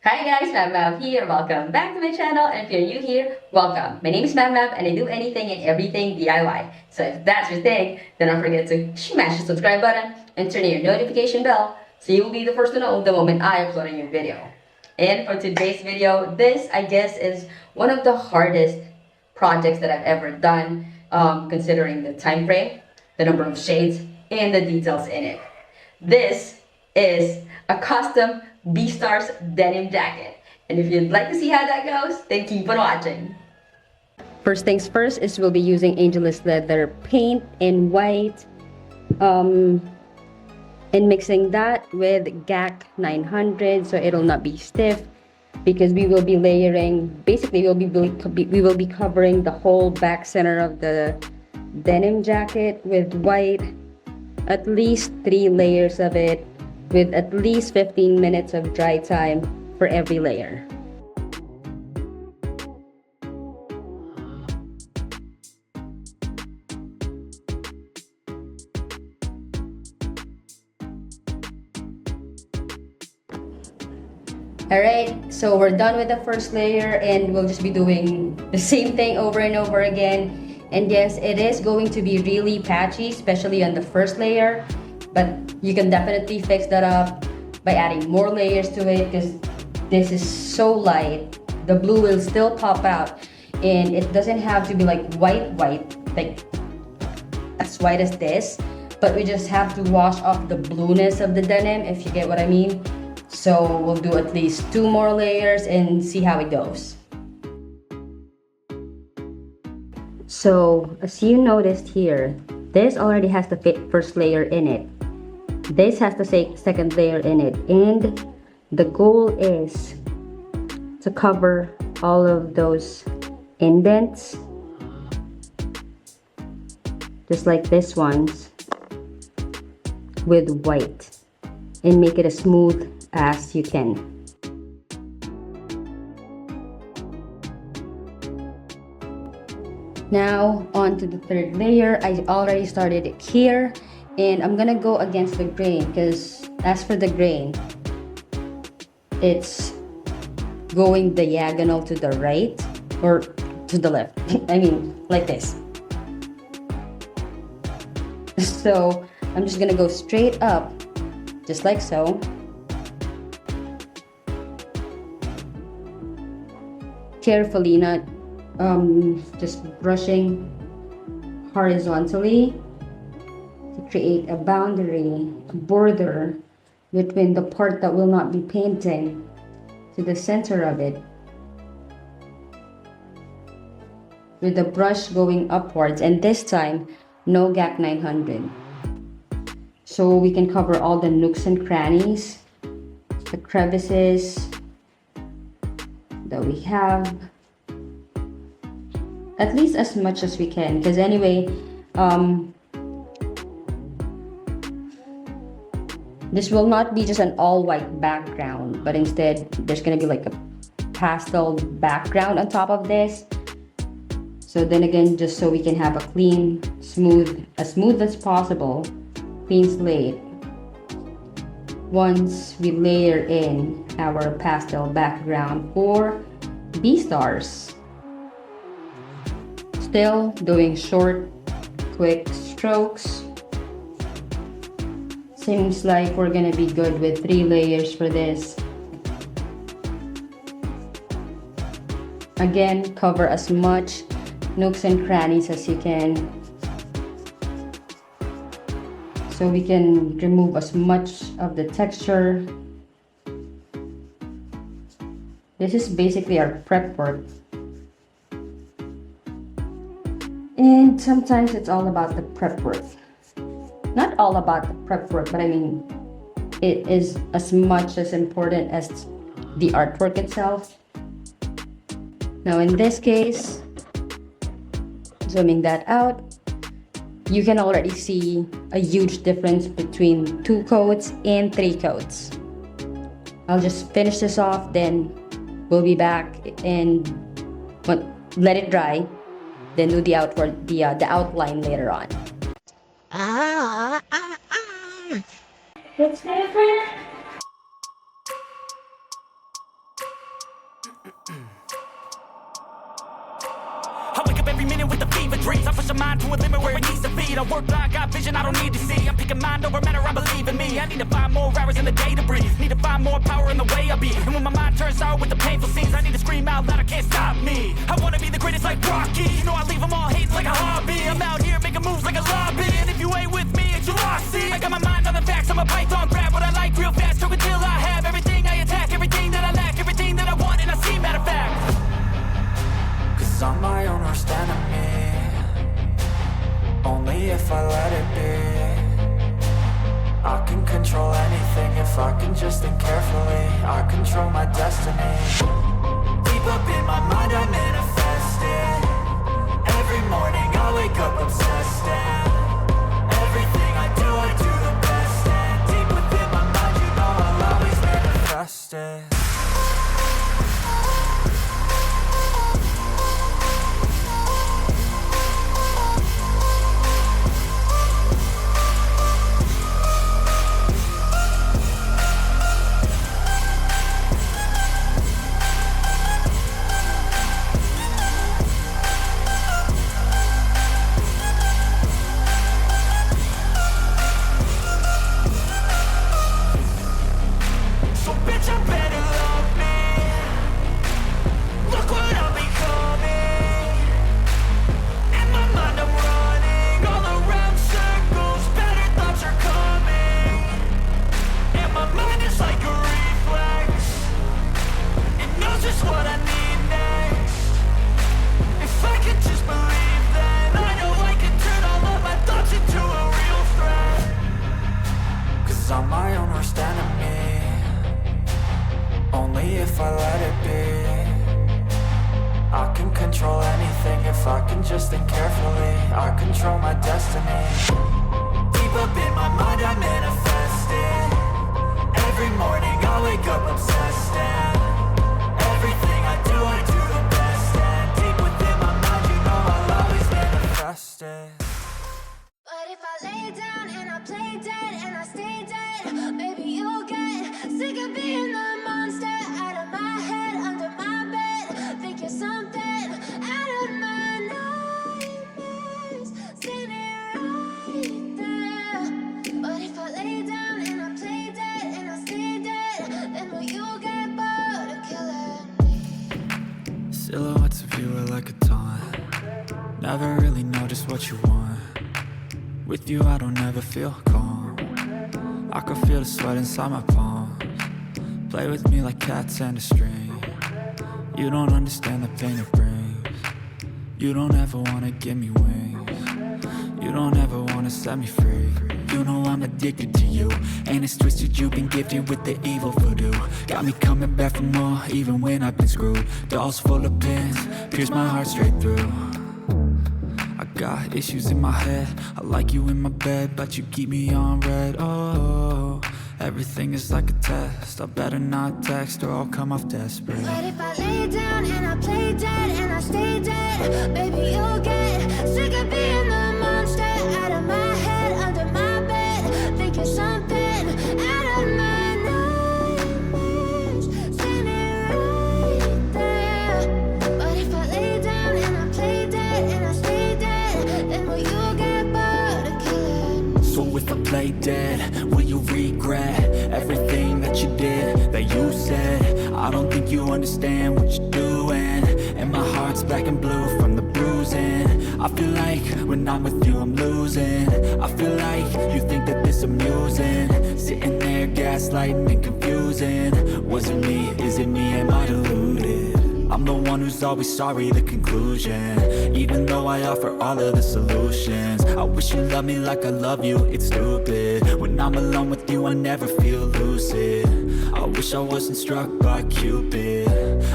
Hi guys, Mav here. Welcome back to my channel. And if you're new here, welcome. My name is Mav and I do anything and everything DIY. So if that's your thing, then don't forget to smash the subscribe button and turn on your notification bell so you will be the first to know the moment I upload a new video. And for today's video, this I guess is one of the hardest projects that I've ever done, considering the time frame, the number of shades, and the details in it. This is a custom Beastars denim jacket. And if you'd like to see how that goes, then keep on watching. First things first is we'll be using Angelus Leather Paint in white, and mixing that with GAC 900 so it'll not be stiff, because we will be layering, basically we will be covering the whole back center of the denim jacket with white, at least 3 layers of it, with at least 15 minutes of dry time for every layer. Alright, so we're done with the first layer and we'll just be doing the same thing over and over again. And yes, it is going to be really patchy, especially on the first layer, but you can definitely fix that up by adding more layers to it, because this is so light. The blue will still pop out, and it doesn't have to be like white, like as white as this, but we just have to wash off the blueness of the denim, if you get what I mean. So we'll do at least 2 more layers and see how it goes. So as you noticed here, this already has the first layer in it. This has the second layer in it, and the goal is to cover all of those indents, just like this one's, with white, and make it as smooth as you can. Now on to the third layer. I already started it here, and I'm gonna go against the grain, because as for the grain, it's going diagonal to the right or to the left. I mean, like this. So I'm just gonna go straight up, just like so. Carefully, not just brushing horizontally to create a boundary, a border between the part that will not be painting to the center of it, with the brush going upwards, and this time no GAC 900, so we can cover all the nooks and crannies, the crevices that we have, at least as much as we can, because anyway, this will not be just an all white background, but instead there's gonna be like a pastel background on top of this. So then again, just so we can have a clean, as smooth as possible, clean slate, once we layer in our pastel background for Beastars. Still doing short, quick strokes. Seems like we're gonna be good with 3 layers for this. Again, cover as much nooks and crannies as you can, so we can remove as much of the texture. This is basically our prep work. And sometimes it's all about the prep work. Not all about the prep work, but I mean, it is as much as important as the artwork itself. Now in this case, zooming that out, you can already see a huge difference between 2 coats and 3 coats. I'll just finish this off, then we'll be back and let it dry, then do the outline later on. It's different. I work blind, got vision I don't need to see. I'm picking mind over matter, I believe in me. I need to find more hours in the day to breathe. Need to find more power in the way I be. And when my mind turns sour with the painful scenes, I need to scream out loud, I can't stop me. I wanna be the greatest like Rocky. You know I leave them all hating like a hobby. I'm out here making moves like a lobby. And if you ain't with me, it's your loss, see. I got my mind on the facts, I'm a python, grab what I like real fast. Choke until I have everything I attack, everything that I lack, everything that I want, and I see, matter of fact. Cause I'm my own worst enemy. Only if I let it be. I can control anything if I can just think carefully. I control my destiny. Deep up in my mind I manifest it. Every morning I wake up obsessed, and everything I do the best. And deep within my mind, you know I'll always manifest it. I'm my own worst enemy. Only if I let it be. I can control anything if I can just think carefully. I control my destiny. Deep up in my mind I manifest it. Every morning I wake up obsessed, and everything I do the best. And deep within my mind, you know I'll always manifest it. But if I lay down and I play dead and I stay dead, maybe you'll get sick of being the monster out of my head, under my bed. Think you're something out of my nightmares, standing right there. But if I lay down and I play dead and I stay dead, then will you get bored of killing me? Silhouettes of you are like a taunt. Never really know just what you want. With you I don't ever feel calm. I can feel the sweat inside my palms. Play with me like cats and a string. You don't understand the pain it brings. You don't ever wanna give me wings. You don't ever wanna set me free. You know I'm addicted to you, and it's twisted, you've been gifted with the evil voodoo. Got me coming back for more, even when I've been screwed. Dolls full of pins, pierce my heart straight through. I got issues in my head, I like you in my bed, but you keep me on red. Oh, everything is like a test. I better not text or I'll come off desperate. But if I lay down and I play dead and I stay dead, baby you'll get sick of being the monster out of my head, under my bed. Think you're something out of my nightmares, standing right there. But if I lay down and I play dead and I stay dead, then will you get bored of killing me? So if I play dead, will you regret everything that you did, that you said? I don't think you understand what you're doing, and my heart's black and blue from the bruising. I feel like when I'm with you I'm losing. I feel like you think that this amusing, sitting there gaslighting and confusing. Was it me? Is it me? Am I deluded? I'm the one who's always sorry, the conclusion. Even though I offer all of the solutions, I wish you loved me like I love you, it's stupid. When I'm alone with you I never feel lucid. I wish I wasn't struck by Cupid.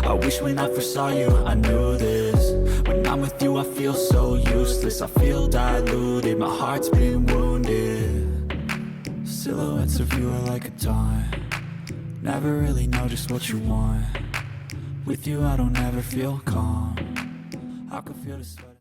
I wish when I first saw you I knew this. When I'm with you I feel so useless, I feel diluted, my heart's been wounded. Silhouettes of you are like a taunt. Never really know just what you want. With you I don't ever feel calm. I can feel the sweat.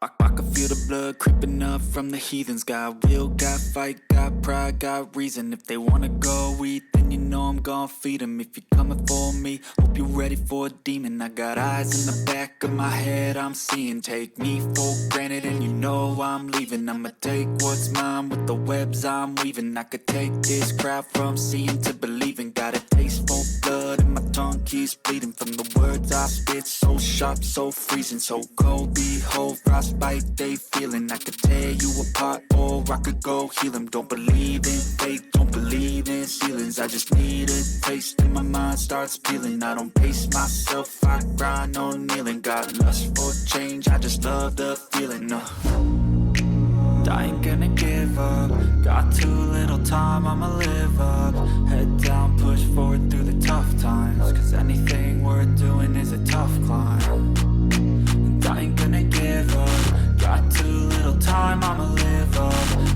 I can feel the blood creeping up from the heathens. Got will, got fight, got pride, got reason. If they wanna go eat, then you know I'm gon' feed them. If you're coming for me, hope you're ready for a demon. I got eyes in the back of my head, I'm seeing. Take me for granted and you know I'm leaving. I'ma take what's mine with the webs I'm weaving. I could take this crowd from seeing to believing. Got a taste for blood and my tongue keeps bleeding from the words I spit. So sharp, so freezing, so cold. Behold, frostbite they feeling. I could tear you apart or I could go heal them. Don't believe in fate, don't believe in ceilings. I just need a taste and my mind starts peeling. I don't pace myself, I grind on kneeling. Got lust for change, I just love the feeling. I ain't gonna give up. Got too little time, I'ma live up. Head down, push forward through the tough times. Cause anything worth doing is a tough climb. And I ain't gonna give up. Got too little time, I'ma live up.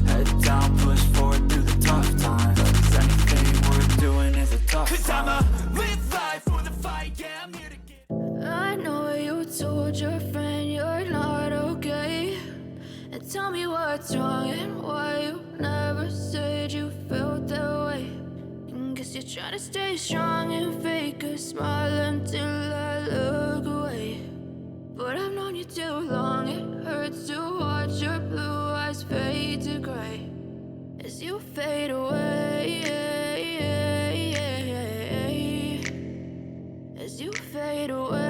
Head down, push forward through the tough times. Cause anything worth doing is a tough climb. Cause I'ma live life for the fight, yeah, I'm here to get. I know you told your friend you're not okay. And tell me what's wrong and why you never said you felt that way. And guess you're trying to stay strong and fake a smile until I look away. But I've known you too long, it hurts to watch your blue eyes fade to gray as you fade away, as you fade away.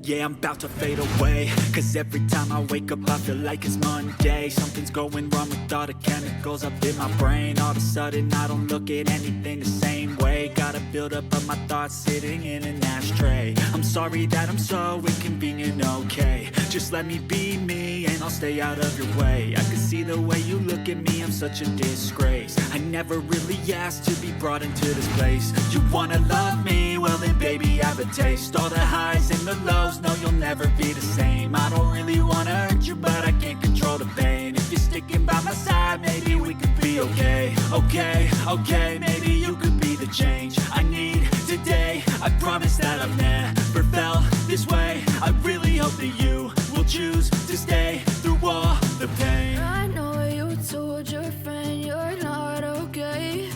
Yeah, I'm about to fade away. Cause every time I wake up I feel like it's Monday. Something's going wrong with all the chemicals up in my brain. All of a sudden I don't look at anything the same way. Gotta build up of my thoughts sitting in an ashtray. I'm sorry that I'm so inconvenient, okay. Just let me be me and I'll stay out of your way. I can see the way you look at me, I'm such a disgrace. I never really asked to be brought into this place. You wanna love me? Well then baby I have a taste. All the highs and the lows, no you'll never be the same. I don't really wanna hurt you but I can't control the pain. If you're sticking by my side maybe we could be okay. Okay, maybe you could be the change I need today. I promise that I've never felt this way. I really hope that you will choose to stay through all the pain. I know you told your friend you're not okay.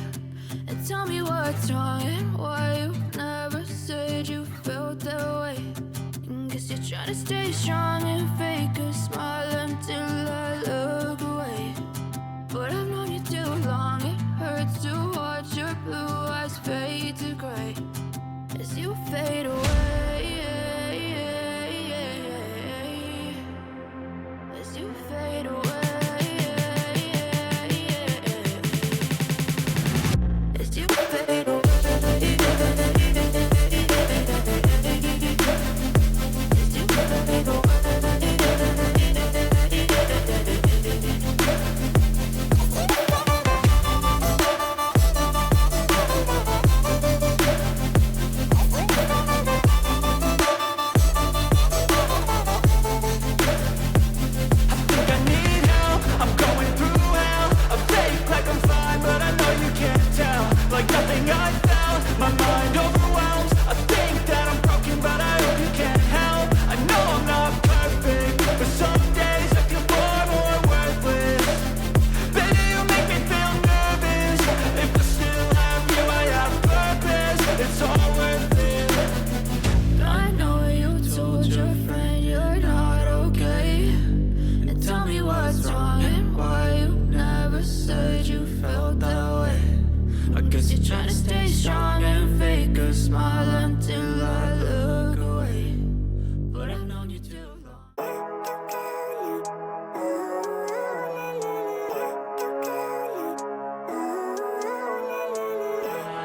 And tell me what's wrong and why you never said you felt that way. And guess you're trying to stay strong and fake a smile until I look away. But I've known you too long, it hurts to watch your blue eyes fade to gray as you fade away, as you fade away, as you fade away.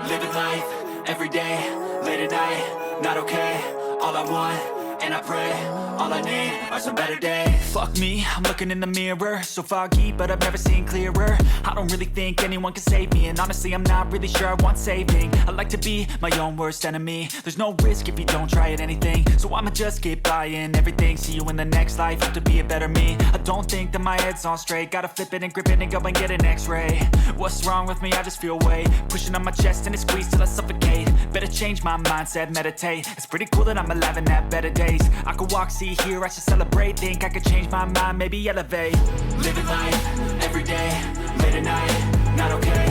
Living life, every day, late at night, not okay. All I want and I pray. All I need are some better days. Fuck me, I'm looking in the mirror, so foggy, but I've never seen clearer. I don't really think anyone can save me, and honestly I'm not really sure I want saving. I like to be my own worst enemy. There's no risk if you don't try at anything, so I'ma just keep buying everything. See you in the next life, hope to be a better me. I don't think that my head's on straight, gotta flip it and grip it and go and get an x-ray. What's wrong with me? I just feel weight pushing on my chest and it squeezes till I suffocate. Better change my mindset, meditate. It's pretty cool that I'm alive and have better days. I could walk, see, hear, I should celebrate. Think I could change my mind, maybe elevate. Living life, every day, late at night, not okay.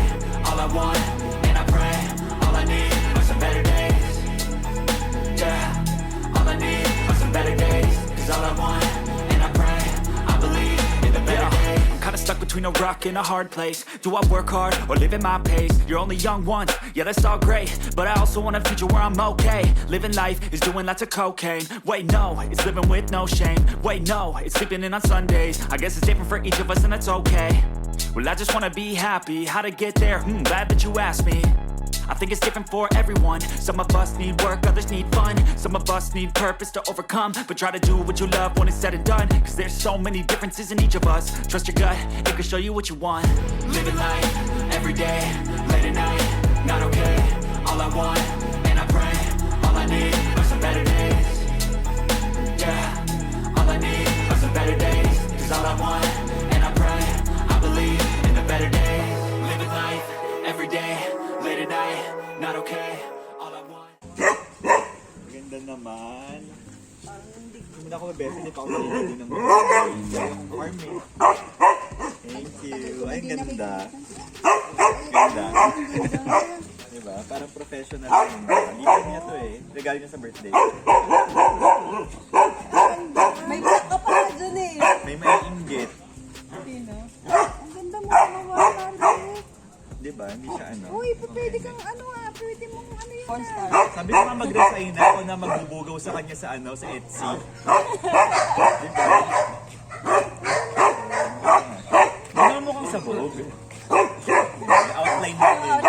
All I want, and I pray, all I need are some better days. Yeah, all I need are some better days. Cause all I want, and I pray, I believe in the better days. I'm kinda stuck between a rock and a hard place. Do I work hard or live at my pace? You're only young once, yeah that's all great, but I also want a future where I'm okay. Living life is doing lots of cocaine. Wait no, it's living with no shame. Wait no, it's sleeping in on Sundays. I guess it's different for each of us and that's okay. Well I just wanna be happy, how to get there? Glad that you asked me. I think it's different for everyone. Some of us need work, others need fun. Some of us need purpose to overcome. But try to do what you love when it's said and done. Cause there's so many differences in each of us. Trust your gut, it can show you what you want. Living life, every day, late at night, not okay. All I want, and I pray, all I need are some better days. Yeah, all I need are some better days. Cause all I want, and I pray, I believe in the better days. Living life, every day, late at night, not okay. All I want. Ganda naman. Hindi ako bebe, hindi pa ako nalilili ng yung army. Thank you. Ay, ganda. Ganda. Diba? Parang professional. Liban niya to eh. Regalo niya sa birthday. May black ka pala dyan eh. May inggit. Sino? Ang ganda mo naman. Diba? Hindi siya ano. Uy, pwede kang ano ah. Pwede mong ano yun Pornstar. Sabi ko nga mag-resign na ako na magbubugaw sa kanya sa ano, sa Etsy. Diba? Ano mo kang sabog? Outline mo yun.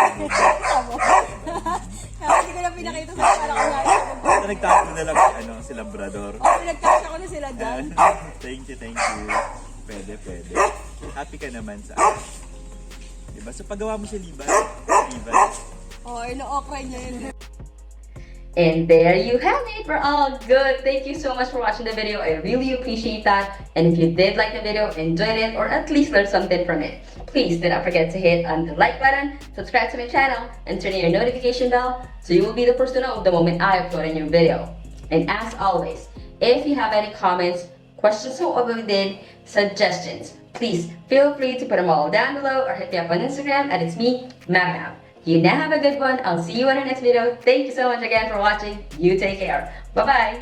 Hindi ko na pinakita sa para ko nga. Nagtapo na lang si, ano, si Labrador. Pinagkasya ko na sila dyan. Thank you, thank you. Pwede, pwede. Happy ka naman sa diba? So pagawa mo si Levi. Oh, ino-okray niya yun. And there you have it. We're all good. Thank you so much for watching the video. I really appreciate that. And if you did like the video, enjoyed it, or at least learned something from it, please do not forget to hit on the like button, subscribe to my channel, and turn on your notification bell so you will be the first to know the moment I upload a new video. And as always, if you have any comments, questions or within suggestions, please feel free to put them all down below or hit me up on Instagram, and it's me, Mam. You now have a good one. I'll see you in the next video. Thank you so much again for watching. You take care. Bye-bye.